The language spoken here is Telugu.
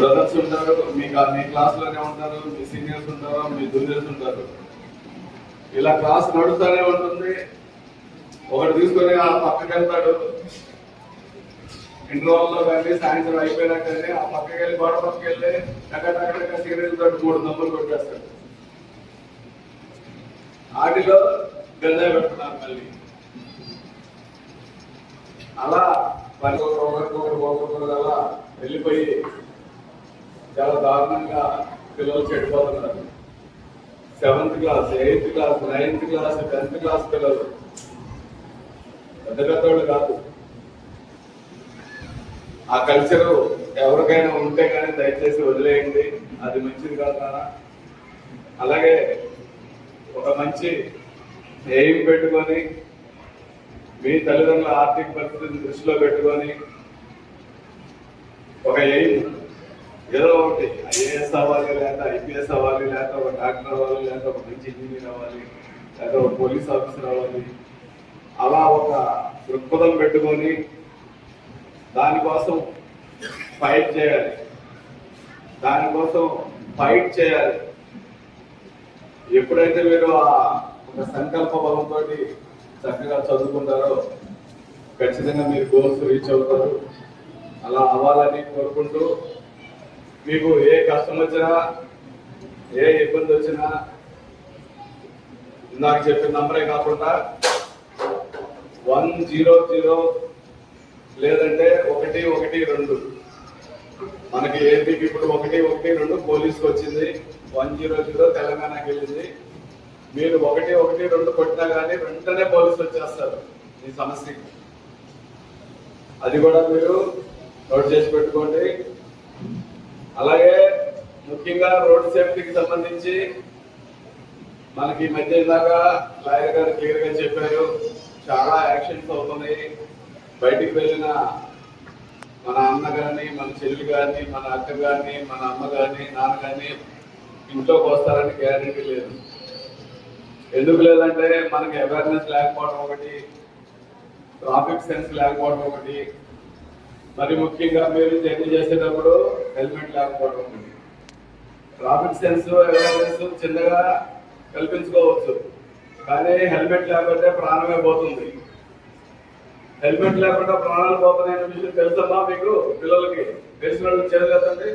బ్రదర్స్ ఉంటారు, మీ క్లాస్ లోనే ఉంటారు, మీ సీనియర్స్ ఉంటారు, మీ జూనియర్స్ ఉంటారు. ఇలా క్లాస్ నడుస్తూనే ఉంటుంది. ఒకటి తీసుకొని ఆ పక్కకి వెళ్తాడు, ఇంటర్వల్ లో కానీ సాయంత్రం అయిపోయినాక కానీ ఆ పక్కకి వెళ్ళి గోడ పక్కకి వెళ్ళి టక్క సిగరెట్ తోటి 3 నంబర్లు కొట్టేస్తాడు. వాటిలో గంజా పెడుతున్నారు మళ్ళీ. అలా ఒకరికొకరు అలా వెళ్ళిపోయి చాలా దారుణంగా పిల్లలు చెడిపోతున్నారు. 7th class, 8th class, 9th class, 10th class పిల్లలు, పెద్దోళ్ళు కాదు. ఆ కల్చరు ఎవరికైనా ఉంటే కానీ దయచేసి వదిలేయండి, అది మంచిది కాదు నాన్న. అలాగే ఒక మంచి ఎయిమ్ పెట్టుకొని మీ తల్లిదండ్రుల ఆర్థిక పరిస్థితిని దృష్టిలో పెట్టుకొని ఒక ఎయిమ్ ఏదో ఒకటి ఐఏఎస్ అవ్వాలి, లేదా ఐపీఎస్ అవ్వాలి, లేదా ఒక డాక్టర్ అవ్వాలి, లేదా ఒక మంచి ఇంజనీర్ అవ్వాలి, లేదా ఒక పోలీస్ ఆఫీసర్ అవ్వాలి, అలా ఒక దృక్పథం పెట్టుకొని దానికోసం ఫైట్ చేయాలి. ఎప్పుడైతే మీరు ఒక సంకల్ప బలంతో చక్కగా చదువుకుంటారో ఖచ్చితంగా మీరు గోల్స్ రీచ్ అవుతారు. అలా అవ్వాలని కోరుకుంటూ, మీకు ఏ కష్టం వచ్చినా, ఏ ఇబ్బంది వచ్చినా నాకు చెప్పిన నంబరే కాకుండా 100 లేదంటే 112, మనకి ఏపీకి ఇప్పుడు 112 పోలీసుకు వచ్చింది, 100 తెలంగాణకి వెళ్ళింది. మీరు 112 కొట్టినా కానీ వెంటనే పోలీసులు వచ్చేస్తారు ఈ సమస్యకి. అది కూడా మీరు నోట్ చేసి పెట్టుకోండి. అలాగే ముఖ్యంగా రోడ్ సేఫ్టీకి సంబంధించి మనకి ఈ మధ్య దాకా లాయర్ గారు క్లియర్ గా చెప్పారు, చాలా యాక్షన్స్ అవుతున్నాయి. బయటికి వెళ్ళిన మన అన్న కానీ, మన చెల్లి కానీ, మన అక్క కానీ, మన అమ్మ కానీ, నాన్న కానీ ఇంట్లోకి వస్తారని గ్యారెంటీ లేదు. ఎందుకు లేదంటే మనకి అవేర్నెస్ లేకపోవడం ఒకటి, ట్రాఫిక్ సెన్స్ లేకపోవడం ఒకటి, మరి ముఖ్యంగా మీరు జర్నీ చేసేటప్పుడు హెల్మెట్ లేకపోవడం ఒకటి. ట్రాఫిక్ సెన్స్, అవేర్నెస్ చిన్నగా కల్పించుకోవచ్చు, కానీ హెల్మెట్ లేకపోతే ప్రాణమే పోతుంది. హెల్మెట్ లేకుండా ప్రాణాలు పోతున్నాయనే విషయం తెలుసమ్మా మీకు? పిల్లలకి తెలిసిన వాళ్ళకి చేయలేదండి.